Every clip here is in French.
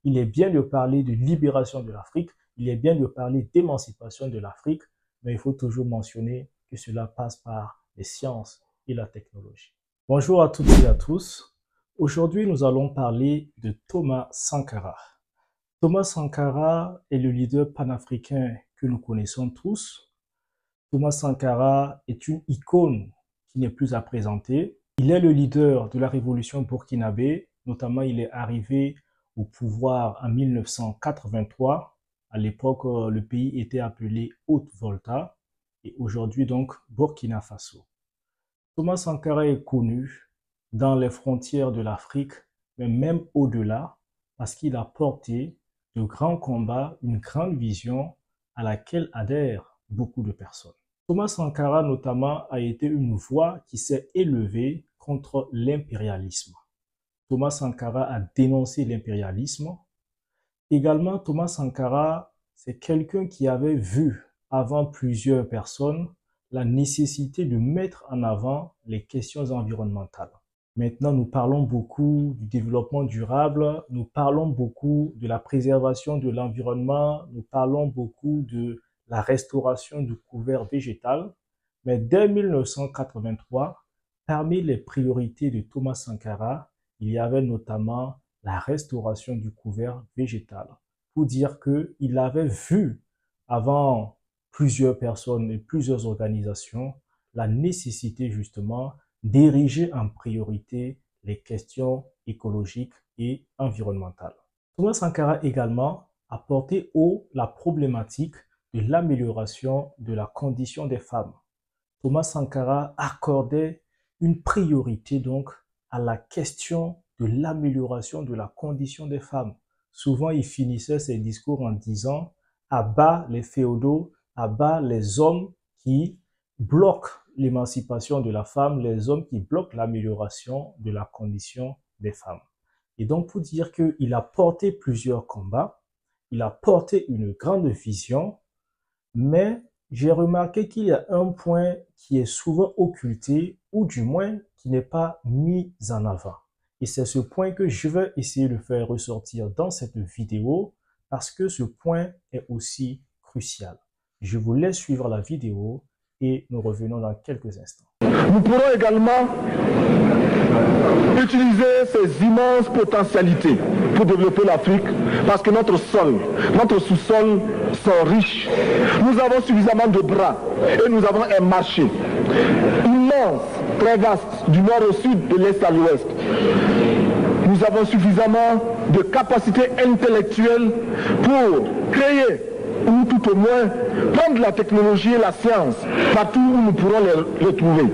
il est bien de parler de libération de l'Afrique, il est bien de parler d'émancipation de l'Afrique, mais il faut toujours mentionner que cela passe par les sciences et la technologie. Bonjour à toutes et à tous. Aujourd'hui, nous allons parler de Thomas Sankara. Thomas Sankara est le leader panafricain que nous connaissons tous. Thomas Sankara est une icône qui n'est plus à présenter. Il est le leader de la révolution burkinabé, notamment il est arrivé au pouvoir en 1983. À l'époque, le pays était appelé Haute-Volta et aujourd'hui donc Burkina Faso. Thomas Sankara est connu dans les frontières de l'Afrique, mais même au-delà, parce qu'il a porté de grands combats, une grande vision à laquelle adhèrent beaucoup de personnes. Thomas Sankara notamment a été une voix qui s'est élevée contre l'impérialisme. Thomas Sankara a dénoncé l'impérialisme. Également, Thomas Sankara, c'est quelqu'un qui avait vu avant plusieurs personnes la nécessité de mettre en avant les questions environnementales. Maintenant, nous parlons beaucoup du développement durable, nous parlons beaucoup de la préservation de l'environnement, nous parlons beaucoup de la restauration du couvert végétal. Mais dès 1983, parmi les priorités de Thomas Sankara, il y avait notamment la restauration du couvert végétal. Pour dire qu'il avait vu avant plusieurs personnes et plusieurs organisations la nécessité justement d'ériger en priorité les questions écologiques et environnementales. Thomas Sankara également a porté haut la problématique de l'amélioration de la condition des femmes. Thomas Sankara accordait une priorité donc à la question de l'amélioration de la condition des femmes. Souvent, il finissait ses discours en disant « à bas les féodaux, à bas les hommes qui bloquent l'émancipation de la femme, les hommes qui bloquent l'amélioration de la condition des femmes. » Et donc, pour dire qu'il a porté plusieurs combats, il a porté une grande vision, mais j'ai remarqué qu'il y a un point qui est souvent occulté, ou du moins qui n'est pas mis en avant. Et c'est ce point que je vais essayer de faire ressortir dans cette vidéo, parce que ce point est aussi crucial. Je vous laisse suivre la vidéo et nous revenons dans quelques instants. Nous pourrons également utiliser ces immenses potentialités pour développer l'Afrique parce que notre sol, notre sous-sol sont riches. Nous avons suffisamment de bras et nous avons un marché immense, très vaste, du nord au sud, de l'est à l'ouest. Nous avons suffisamment de capacités intellectuelles pour créer ou tout au moins prendre la technologie et la science partout où nous pourrons les trouver.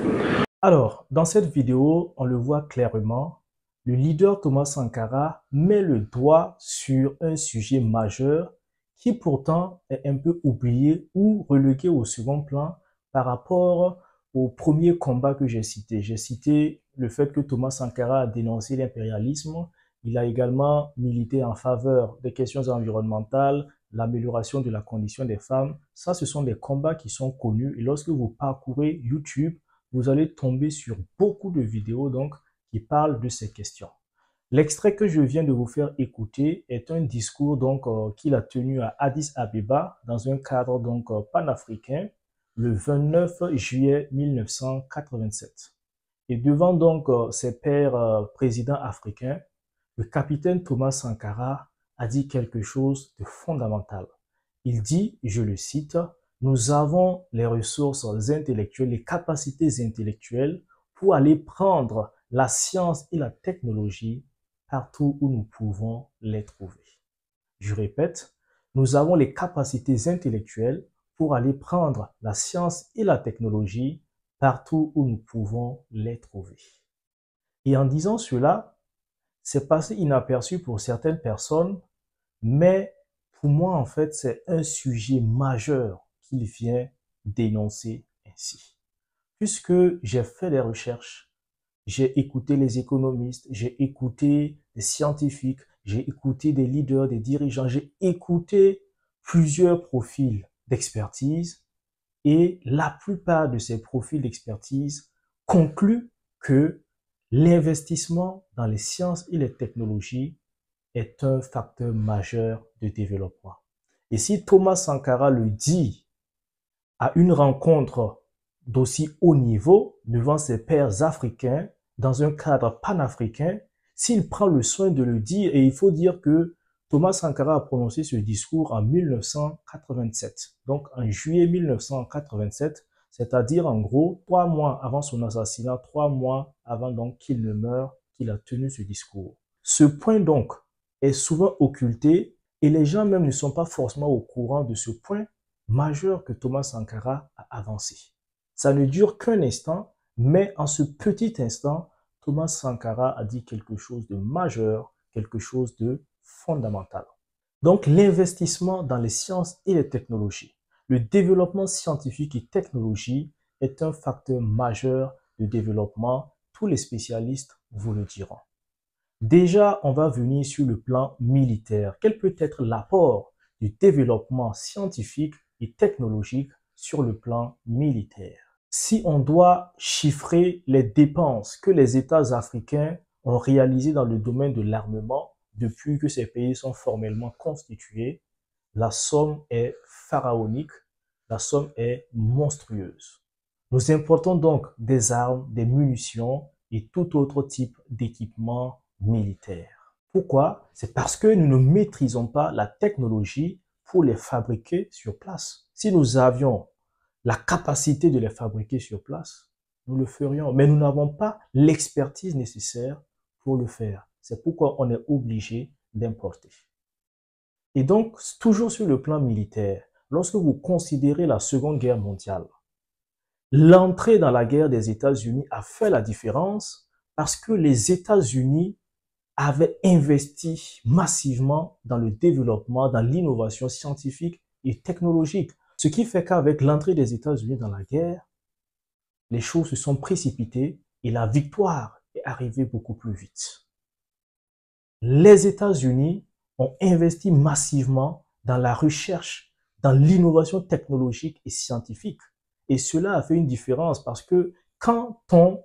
Alors, dans cette vidéo, on le voit clairement, le leader Thomas Sankara met le doigt sur un sujet majeur qui pourtant est un peu oublié ou relégué au second plan par rapport au premier combat que j'ai cité. J'ai cité le fait que Thomas Sankara a dénoncé l'impérialisme. Il a également milité en faveur des questions environnementales, l'amélioration de la condition des femmes. Ça, ce sont des combats qui sont connus. Et lorsque vous parcourez YouTube, vous allez tomber sur beaucoup de vidéos donc qui parlent de ces questions. L'extrait que je viens de vous faire écouter est un discours donc qu'il a tenu à Addis Abeba dans un cadre donc panafricain le 29 juillet 1987. Et devant donc ses pairs présidents africains, le capitaine Thomas Sankara a dit quelque chose de fondamental. Il dit, je le cite, « Nous avons les ressources intellectuelles, les capacités intellectuelles pour aller prendre la science et la technologie partout où nous pouvons les trouver. » Je répète, nous avons les capacités intellectuelles pour aller prendre la science et la technologie partout où nous pouvons les trouver. Et en disant cela, c'est passé inaperçu pour certaines personnes, mais pour moi, en fait, c'est un sujet majeur qu'il vient dénoncer ainsi. Puisque j'ai fait des recherches, j'ai écouté les économistes, j'ai écouté des scientifiques, j'ai écouté des leaders, des dirigeants, j'ai écouté plusieurs profils d'expertise et la plupart de ces profils d'expertise concluent que l'investissement dans les sciences et les technologies est un facteur majeur de développement. Et si Thomas Sankara le dit à une rencontre d'aussi haut niveau devant ses pairs africains dans un cadre panafricain, s'il prend le soin de le dire, et il faut dire que Thomas Sankara a prononcé ce discours en 1987, donc en juillet 1987, c'est-à-dire en gros 3 mois avant son assassinat, 3 mois avant donc qu'il ne meure, qu'il a tenu ce discours. Ce point donc est souvent occulté et les gens même ne sont pas forcément au courant de ce point majeur que Thomas Sankara a avancé. Ça ne dure qu'un instant, mais en ce petit instant, Thomas Sankara a dit quelque chose de majeur, quelque chose de fondamental. Donc l'investissement dans les sciences et les technologies, le développement scientifique et technologique est un facteur majeur de développement. Tous les spécialistes vous le diront. Déjà, on va venir sur le plan militaire. Quel peut être l'apport du développement scientifique et technologique sur le plan militaire? Si on doit chiffrer les dépenses que les États africains ont réalisées dans le domaine de l'armement depuis que ces pays sont formellement constitués, la somme est pharaonique, la somme est monstrueuse. Nous importons donc des armes, des munitions et tout autre type d'équipement militaire. Pourquoi? C'est parce que nous ne maîtrisons pas la technologie pour les fabriquer sur place. Si nous avions la capacité de les fabriquer sur place, nous le ferions, mais nous n'avons pas l'expertise nécessaire pour le faire. C'est pourquoi on est obligé d'importer. Et donc, toujours sur le plan militaire, lorsque vous considérez la Seconde Guerre mondiale, l'entrée dans la guerre des États-Unis a fait la différence parce que les États-Unis avaient investi massivement dans le développement, dans l'innovation scientifique et technologique. Ce qui fait qu'avec l'entrée des États-Unis dans la guerre, les choses se sont précipitées et la victoire est arrivée beaucoup plus vite. Les États-Unis ont investi massivement dans la recherche, dans l'innovation technologique et scientifique. Et cela a fait une différence parce que quand on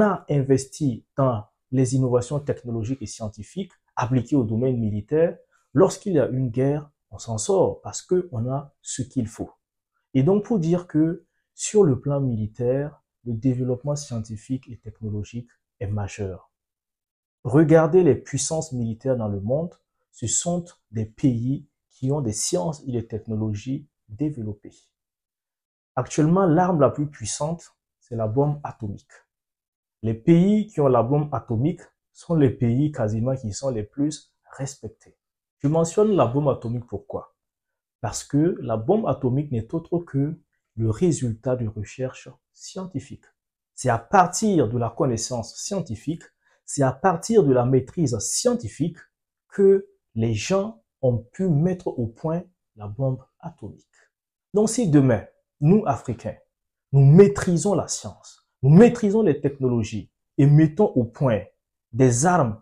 a investi dans les innovations technologiques et scientifiques appliquées au domaine militaire, lorsqu'il y a une guerre, on s'en sort parce qu'on a ce qu'il faut. Et donc, pour dire que sur le plan militaire, le développement scientifique et technologique est majeur. Regardez les puissances militaires dans le monde, ce sont des pays qui ont des sciences et des technologies développées. Actuellement, l'arme la plus puissante, c'est la bombe atomique. Les pays qui ont la bombe atomique sont les pays quasiment qui sont les plus respectés. Je mentionne la bombe atomique pourquoi? Parce que la bombe atomique n'est autre que le résultat de recherche scientifique. C'est à partir de la connaissance scientifique, c'est à partir de la maîtrise scientifique que les gens ont pu mettre au point la bombe atomique. Donc si demain, nous Africains, nous maîtrisons la science, nous maîtrisons les technologies et mettons au point des armes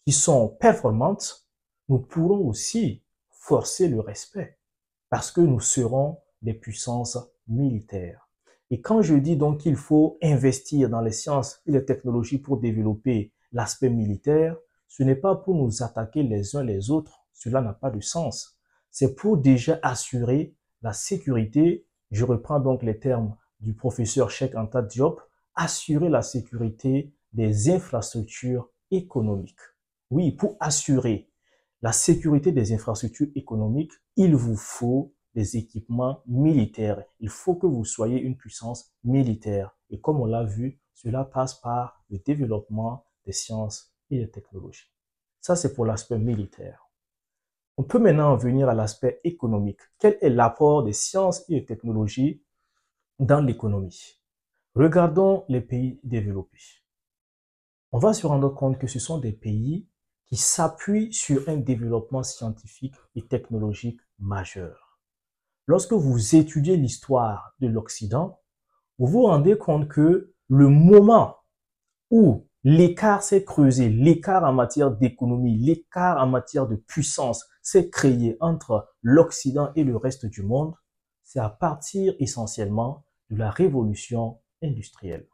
qui sont performantes, nous pourrons aussi forcer le respect parce que nous serons des puissances militaires. Et quand je dis donc qu'il faut investir dans les sciences et les technologies pour développer l'aspect militaire, ce n'est pas pour nous attaquer les uns les autres, cela n'a pas de sens. C'est pour déjà assurer la sécurité, je reprends donc les termes du professeur Cheikh Anta Diop, assurer la sécurité des infrastructures économiques. Oui, pour assurer la sécurité des infrastructures économiques, il vous faut des équipements militaires. Il faut que vous soyez une puissance militaire. Et comme on l'a vu, cela passe par le développement des sciences et des technologies. Ça, c'est pour l'aspect militaire. On peut maintenant en venir à l'aspect économique. Quel est l'apport des sciences et des technologies dans l'économie? Regardons les pays développés. On va se rendre compte que ce sont des pays qui s'appuient sur un développement scientifique et technologique majeur. Lorsque vous étudiez l'histoire de l'Occident, vous vous rendez compte que le moment où l'écart s'est creusé, l'écart en matière d'économie, l'écart en matière de puissance s'est créé entre l'Occident et le reste du monde, c'est à partir essentiellement de la révolution industrielle.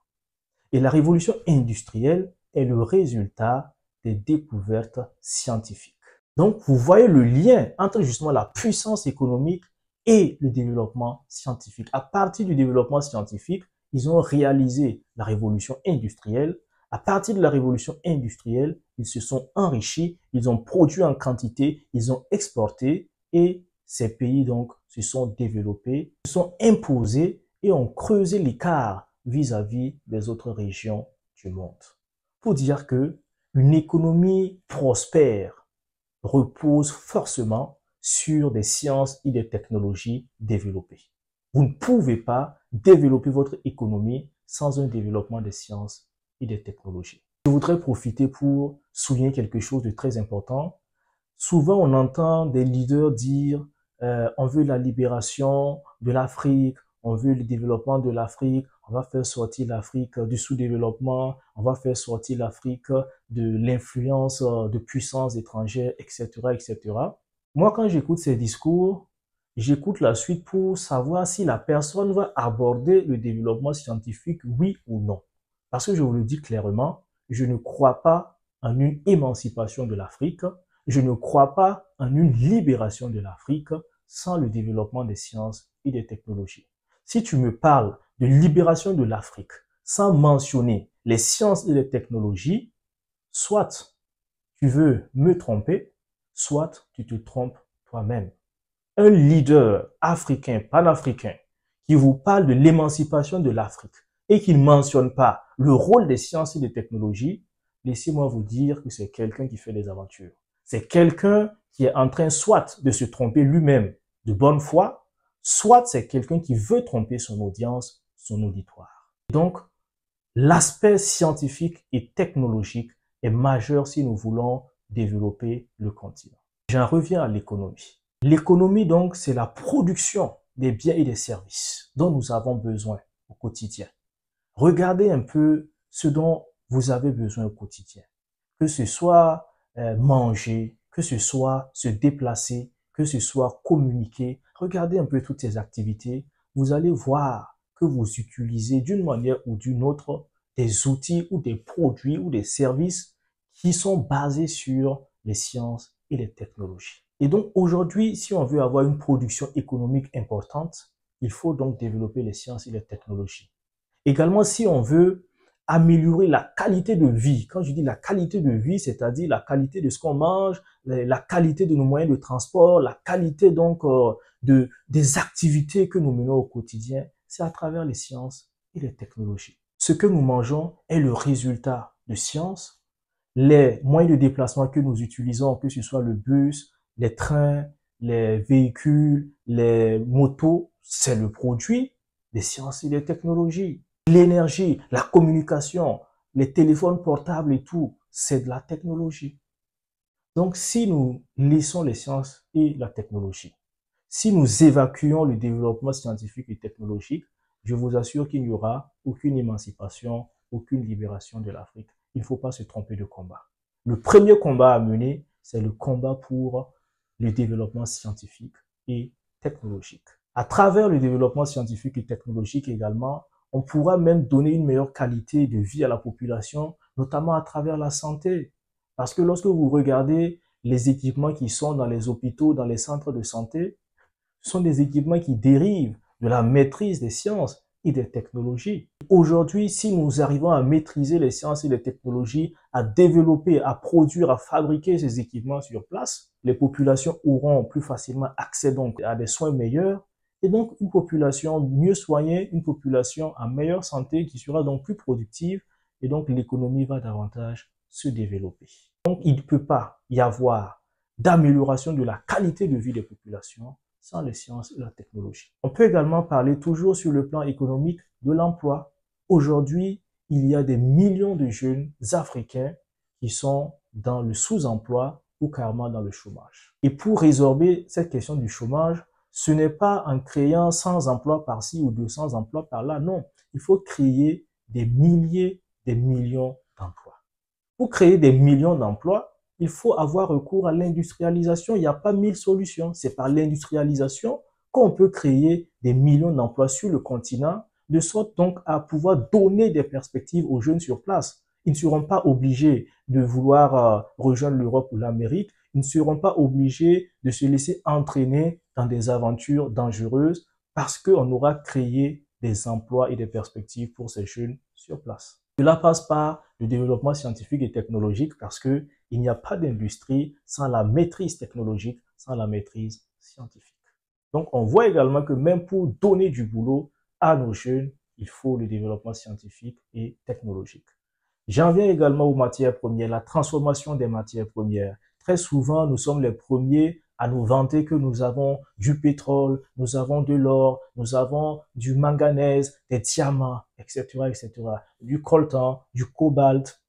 Et la révolution industrielle est le résultat des découvertes scientifiques. Donc, vous voyez le lien entre justement la puissance économique et le développement scientifique. À partir du développement scientifique, ils ont réalisé la révolution industrielle. À partir de la révolution industrielle, ils se sont enrichis, ils ont produit en quantité, ils ont exporté et ces pays donc se sont développés, se sont imposés et ont creusé l'écart vis-à-vis des autres régions du monde. Pour dire que une économie prospère repose forcément sur des sciences et des technologies développées. Vous ne pouvez pas développer votre économie sans un développement des sciences et des technologies. Je voudrais profiter pour souligner quelque chose de très important. Souvent, on entend des leaders dire on veut la libération de l'Afrique, on veut le développement de l'Afrique, on va faire sortir l'Afrique du sous-développement, on va faire sortir l'Afrique de l'influence de puissances étrangères, etc., etc. Moi, quand j'écoute ces discours, j'écoute la suite pour savoir si la personne va aborder le développement scientifique, oui ou non. Parce que je vous le dis clairement, je ne crois pas en une émancipation de l'Afrique, je ne crois pas en une libération de l'Afrique sans le développement des sciences et des technologies. Si tu me parles de libération de l'Afrique sans mentionner les sciences et les technologies, soit tu veux me tromper, soit tu te trompes toi-même. Un leader africain, panafricain, qui vous parle de l'émancipation de l'Afrique et qui ne mentionne pas le rôle des sciences et des technologies, laissez-moi vous dire que c'est quelqu'un qui fait des aventures. C'est quelqu'un qui est en train soit de se tromper lui-même de bonne foi, soit c'est quelqu'un qui veut tromper son audience, son auditoire. Donc, l'aspect scientifique et technologique est majeur si nous voulons développer le continent. J'en reviens à l'économie. L'économie, donc, c'est la production des biens et des services dont nous avons besoin au quotidien. Regardez un peu ce dont vous avez besoin au quotidien. Que ce soit manger, que ce soit se déplacer, que ce soit communiquer. Regardez un peu toutes ces activités. Vous allez voir que vous utilisez d'une manière ou d'une autre des outils ou des produits ou des services qui sont basés sur les sciences et les technologies. Et donc aujourd'hui, si on veut avoir une production économique importante, il faut donc développer les sciences et les technologies. Également, si on veut améliorer la qualité de vie, quand je dis la qualité de vie, c'est-à-dire la qualité de ce qu'on mange, la qualité de nos moyens de transport, la qualité donc des activités que nous menons au quotidien, c'est à travers les sciences et les technologies. Ce que nous mangeons est le résultat de sciences. Les moyens de déplacement que nous utilisons, que ce soit le bus, les trains, les véhicules, les motos, c'est le produit des sciences et des technologies. L'énergie, la communication, les téléphones portables et tout, c'est de la technologie. Donc, si nous laissons les sciences et la technologie, si nous évacuons le développement scientifique et technologique, je vous assure qu'il n'y aura aucune émancipation, aucune libération de l'Afrique. Il ne faut pas se tromper de combat. Le premier combat à mener, c'est le combat pour le développement scientifique et technologique. À travers le développement scientifique et technologique également, on pourra même donner une meilleure qualité de vie à la population, notamment à travers la santé. Parce que lorsque vous regardez les équipements qui sont dans les hôpitaux, dans les centres de santé, ce sont des équipements qui dérivent de la maîtrise des sciences et des technologies. Aujourd'hui, si nous arrivons à maîtriser les sciences et les technologies, à développer, à produire, à fabriquer ces équipements sur place, les populations auront plus facilement accès donc à des soins meilleurs et donc une population mieux soignée, une population en meilleure santé qui sera donc plus productive et donc l'économie va davantage se développer. Donc il ne peut pas y avoir d'amélioration de la qualité de vie des populations sans les sciences et la technologie. On peut également parler toujours sur le plan économique de l'emploi. Aujourd'hui, il y a des millions de jeunes africains qui sont dans le sous-emploi ou carrément dans le chômage. Et pour résorber cette question du chômage, ce n'est pas en créant 100 emplois par-ci ou 200 emplois par-là, non. Il faut créer des milliers, des millions d'emplois. Pour créer des millions d'emplois, il faut avoir recours à l'industrialisation. Il n'y a pas 1000 solutions. C'est par l'industrialisation qu'on peut créer des millions d'emplois sur le continent, de sorte donc à pouvoir donner des perspectives aux jeunes sur place. Ils ne seront pas obligés de vouloir rejoindre l'Europe ou l'Amérique. Ils Ils ne seront pas obligés de se laisser entraîner dans des aventures dangereuses parce qu'on aura créé des emplois et des perspectives pour ces jeunes sur place. Cela passe par le développement scientifique et technologique parce que il n'y a pas d'industrie sans la maîtrise technologique, sans la maîtrise scientifique. Donc, on voit également que même pour donner du boulot à nos jeunes, il faut le développement scientifique et technologique. J'en viens également aux matières premières, la transformation des matières premières. Très souvent, nous sommes les premiers à nous vanter que nous avons du pétrole, nous avons de l'or, nous avons du manganèse, des diamants, etc., etc., du coltan, du cobalt.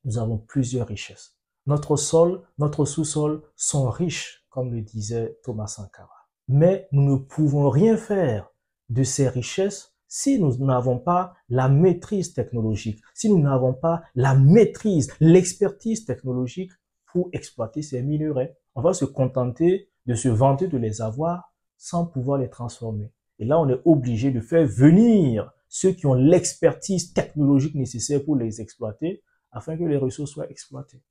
Nous avons plusieurs richesses. Notre sol, notre sous-sol sont riches, comme le disait Thomas Sankara. Mais nous ne pouvons rien faire de ces richesses si nous n'avons pas la maîtrise technologique, si nous n'avons pas la maîtrise, l'expertise technologique pour exploiter ces minerais. On va se contenter de se vanter de les avoir sans pouvoir les transformer. Et là, on est obligé de faire venir ceux qui ont l'expertise technologique nécessaire pour les exploiter afin que les ressources soient exploitées.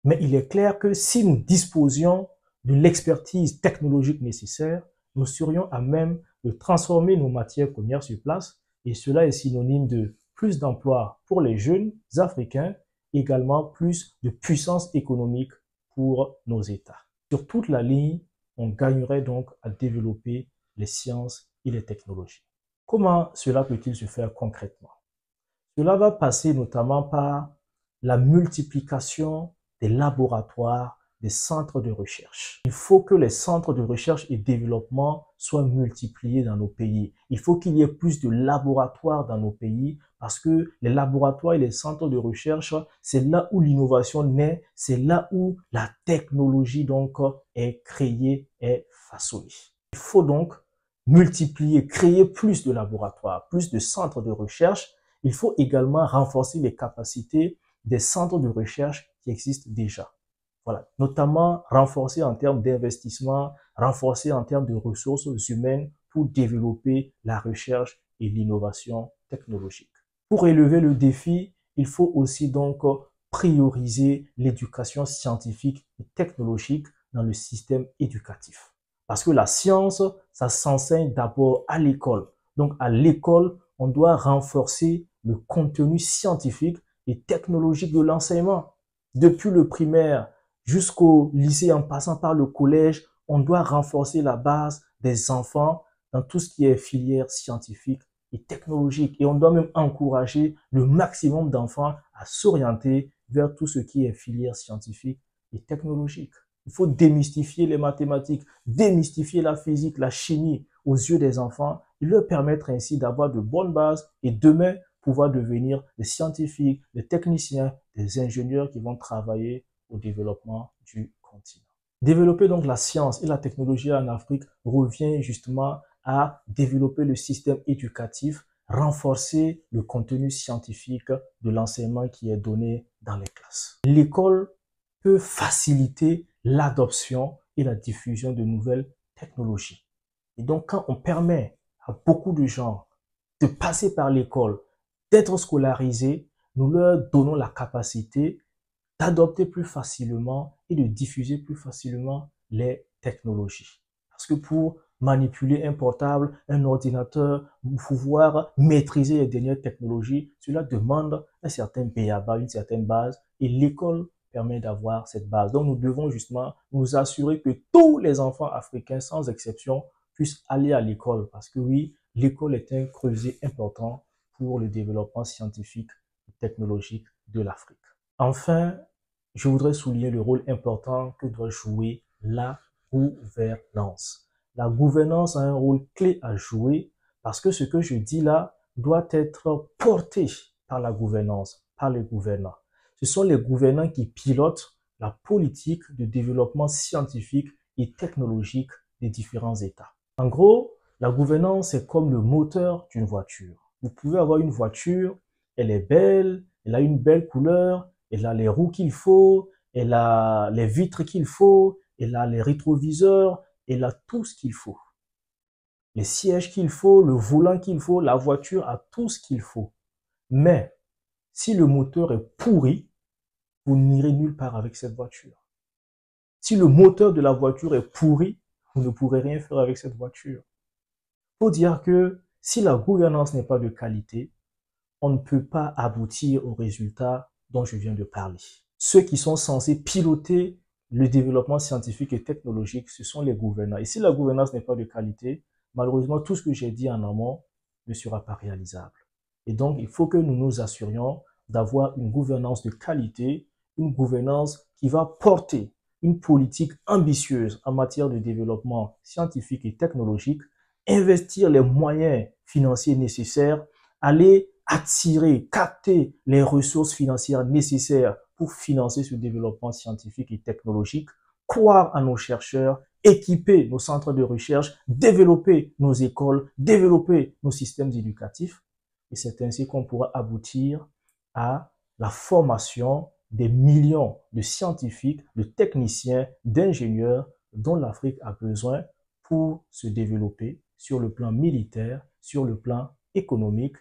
Mais il est clair que si nous disposions de l'expertise technologique nécessaire, nous serions à même de transformer nos matières premières sur place et cela est synonyme de plus d'emplois pour les jeunes africains, également plus de puissance économique pour nos États. Sur toute la ligne, on gagnerait donc à développer les sciences et les technologies. Comment cela peut-il se faire concrètement? Cela va passer notamment par la multiplication des laboratoires, des centres de recherche. Il faut que les centres de recherche et développement soient multipliés dans nos pays. Il faut qu'il y ait plus de laboratoires dans nos pays parce que les laboratoires et les centres de recherche, c'est là où l'innovation naît, c'est là où la technologie donc est créée, est façonnée. Il faut donc multiplier, créer plus de laboratoires, plus de centres de recherche. Il faut également renforcer les capacités des centres de recherche qui existent déjà. Voilà, notamment renforcer en termes d'investissement, renforcer en termes de ressources humaines pour développer la recherche et l'innovation technologique. Pour élever le défi, il faut aussi donc prioriser l'éducation scientifique et technologique dans le système éducatif. Parce que la science, ça s'enseigne d'abord à l'école. Donc à l'école, on doit renforcer le contenu scientifique et technologique de l'enseignement. Depuis le primaire jusqu'au lycée en passant par le collège, on doit renforcer la base des enfants dans tout ce qui est filière scientifique et technologique. Et on doit même encourager le maximum d'enfants à s'orienter vers tout ce qui est filière scientifique et technologique. Il faut démystifier les mathématiques, démystifier la physique, la chimie aux yeux des enfants et leur permettre ainsi d'avoir de bonnes bases et demain pouvoir devenir des scientifiques, des techniciens, des ingénieurs qui vont travailler au développement du continent. Développer donc la science et la technologie en Afrique revient justement à développer le système éducatif, renforcer le contenu scientifique de l'enseignement qui est donné dans les classes. L'école peut faciliter l'adoption et la diffusion de nouvelles technologies. Et donc, quand on permet à beaucoup de gens de passer par l'école, d'être scolarisés, nous leur donnons la capacité d'adopter plus facilement et de diffuser plus facilement les technologies. Parce que pour manipuler un portable, un ordinateur, pouvoir maîtriser les dernières technologies, cela demande un certain b.a.-ba, une certaine base, et l'école permet d'avoir cette base. Donc nous devons justement nous assurer que tous les enfants africains, sans exception, puissent aller à l'école. Parce que oui, l'école est un creuset important pour le développement scientifique et technologique de l'Afrique. Enfin, je voudrais souligner le rôle important que doit jouer la gouvernance. La gouvernance a un rôle clé à jouer parce que ce que je dis là doit être porté par la gouvernance, par les gouvernants. Ce sont les gouvernants qui pilotent la politique de développement scientifique et technologique des différents États. En gros, la gouvernance est comme le moteur d'une voiture. Vous pouvez avoir une voiture, elle est belle, elle a une belle couleur, elle a les roues qu'il faut, elle a les vitres qu'il faut, elle a les rétroviseurs, elle a tout ce qu'il faut. Les sièges qu'il faut, le volant qu'il faut, la voiture a tout ce qu'il faut. Mais si le moteur est pourri, vous n'irez nulle part avec cette voiture. Si le moteur de la voiture est pourri, vous ne pourrez rien faire avec cette voiture. Il faut dire que si la gouvernance n'est pas de qualité, on ne peut pas aboutir aux résultats dont je viens de parler. Ceux qui sont censés piloter le développement scientifique et technologique, ce sont les gouvernants. Et si la gouvernance n'est pas de qualité, malheureusement, tout ce que j'ai dit en amont ne sera pas réalisable. Et donc, il faut que nous nous assurions d'avoir une gouvernance de qualité, une gouvernance qui va porter une politique ambitieuse en matière de développement scientifique et technologique, investir les moyens financiers nécessaires, aller attirer, capter les ressources financières nécessaires pour financer ce développement scientifique et technologique, croire à nos chercheurs, équiper nos centres de recherche, développer nos écoles, développer nos systèmes éducatifs. Et c'est ainsi qu'on pourra aboutir à la formation des millions de scientifiques, de techniciens, d'ingénieurs dont l'Afrique a besoin pour se développer sur le plan militaire, sur le plan économique,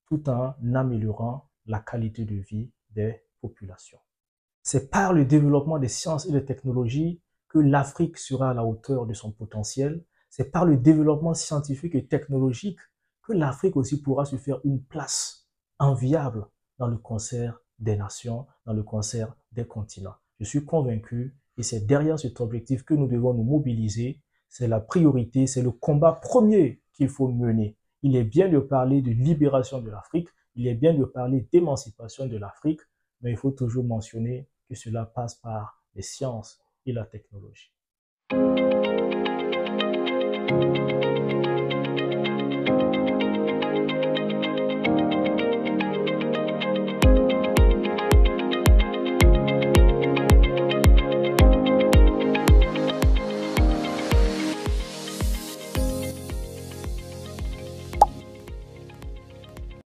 tout en améliorant la qualité de vie des populations. C'est par le développement des sciences et des technologies que l'Afrique sera à la hauteur de son potentiel. C'est par le développement scientifique et technologique que l'Afrique aussi pourra se faire une place enviable dans le concert des nations, dans le concert des continents. Je suis convaincu et c'est derrière cet objectif que nous devons nous mobiliser. C'est la priorité, c'est le combat premier qu'il faut mener. Il est bien de parler de libération de l'Afrique, il est bien de parler d'émancipation de l'Afrique, mais il faut toujours mentionner que cela passe par les sciences et la technologie.